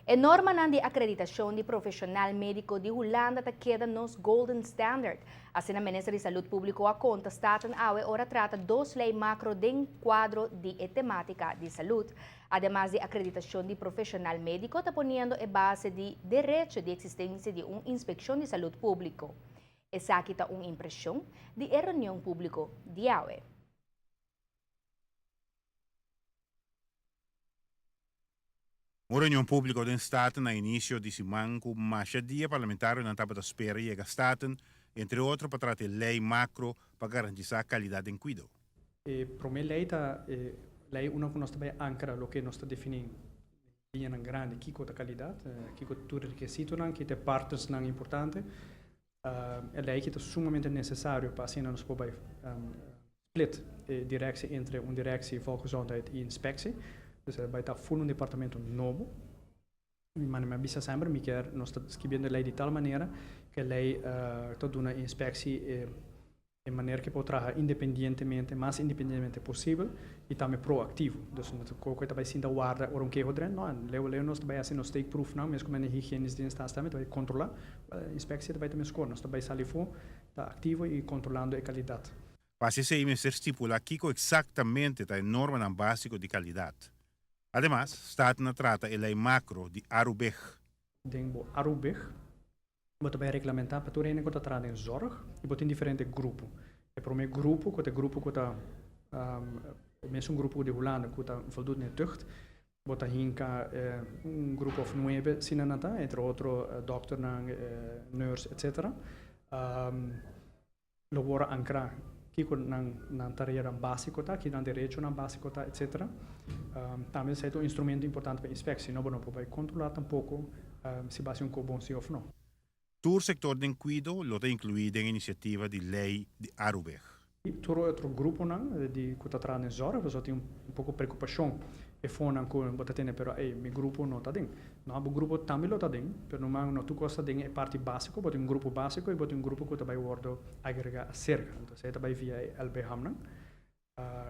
A norma de acreditação de profissional médico de Holanda te queda nos Golden Standard. Assim, a Ministra de Saúde Pública a conta staten ora trata dos lei macro de quadro de temática de saúde. Además de acreditação de profissional médico, está poniendo a base de direito de existência de uma inspeção de saúde pública. Essa aqui está uma impressão de reunião pública de AUE. Uma reunião pública do Estado na início de semana com mais dia parlamentar na etapa da espera e a Estado, entre outros, para tratar lei macro para garantir a qualidade em cuidado. Para mim, lei uma que nós também ancora o que nós definimos linha grande, que a qualidade, que tudo requisito, que tem partes importantes. A lei que é sumamente necessário para assim nós poder split direção entre uma direção volksgezondheid e inspectie. Dus bij dat voelen departamento novo. Maar me bisa sempre me quer nós escrevendo a lei de tal maneira que a lei toda uma inspecção de maneira que pode trabalhar independentemente, mais independentemente possível e também proativo. Dus qualquer também sinta guarda ou que outro não, leu nós também assim nós take proof não, mesmo como na higiene de instância também vai controlar, a inspecção também score, nós também sair fora, tá ativo e controlando a qualidade. Para esse ser estipula aqui exatamente a norma básica de qualidade. Además, Estado trata a lei macro de ARUBEG. Dengo ARUBEG, mas também regulamentar para todo mundo que trata em zorg e botar em diferentes grupos. E para o meu grupo que está mesmo grupo de Holanda que está voldoende na tucht, botar hinka grupo of 9 sinanata, entre outros dokter, nurse, etc. Lo worden ancora kiko nang tarefa básico tá, que nang direito nang básico tá, etc. Também é um instrumento importante para inspeção, não pode controlar tampouco se base um bom sim ou não. Todo sector de cuidado lo está incluído em iniciativa de lei de ARUBEG. Todo outro grupo de que está trazendo zorg, você tem pouco preocupação e fona com bota tem pero meu grupo não está dentro. Não, o grupo também lo está dentro, pero não tu costa dentro é parte básico, bota um grupo básico e bota um grupo que também wordo agregar cerca. Então você também via LB Hamnan.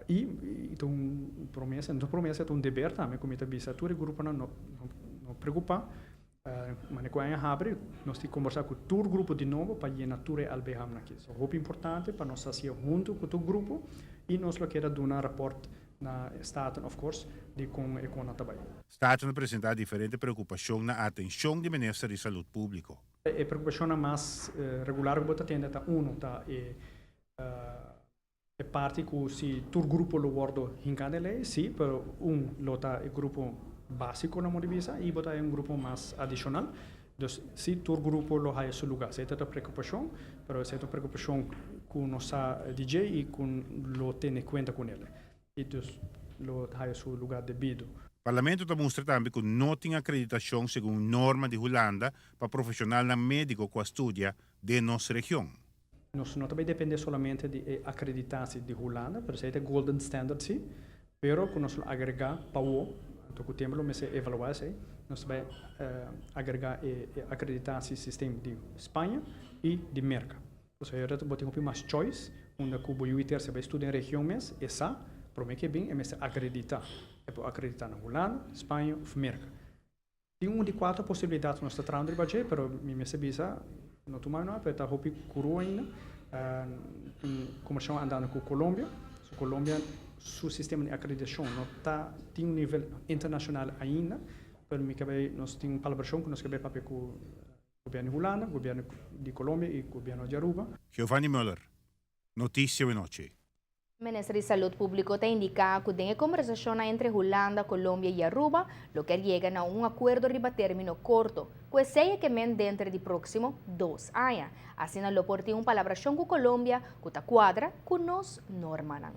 Então promessa é um dever também como está bisa todo grupo não preocupa. Mas quando a abre, nós temos que conversar com todo o grupo de novo para ir na tua albeham aqui. Isso é importante para nós fazer junto com o grupo e nós lo queremos dar um reporte na Estado, of course, de como é com a trabalho. Estado apresenta diferentes preocupações na atenção do Ministério de Saúde Pública. A preocupação mais regular que você tem é é parte que se todo grupo lo guarda hincando lei, sim, pero lota o grupo básico na modivisa e botar um grupo mais adicional. Dus se todo grupo lo hay su lugar, se trata preocupação, pero se trata preocupação com nossa DJ e com lo tem conta com ele. E dus lo hay su lugar devido. O Parlamento demonstra também que não tem acreditação segundo norma de Holanda para profissional médico que estuda de nossa região. Nós não também depende somente de acreditar-se de Holanda, pero se é Golden Standard sim, pero que nós agregar para o então, o tempo nós evaluamos, nós vamos agregar e acreditar esse sistema de Espanha e de Merca. Ou seja, eu vou ter mais choice, onde o Cuba e o se vai estudar em região mesmo, essa, para mim que é bem, é mesmo acreditar. É para acreditar na Holanda, Espanha ou Merca. Tem uma de 4 possibilidades nós estamos trabalhando, mas me bisa, não tomar não, porque está hopi curu ainda, começamos andando com Colômbia, Colômbia seu sistema de acreditação não tem nível internacional ainda, mas nós temos uma colaboração que nós queremos fazer com o governo de Holanda, o governo de Colômbia e o governo de Aruba. Giovanni Müller, Notícia Noche. O Ministério de Saúde Pública tem indicado que tem conversação entre Holanda, Colômbia e Aruba, lo que chega a um acordo riba término curto, que seja que dentro de próximo 2 anos. Assim, lo por ter uma colaboração com Colômbia, que está quadra com nós norma.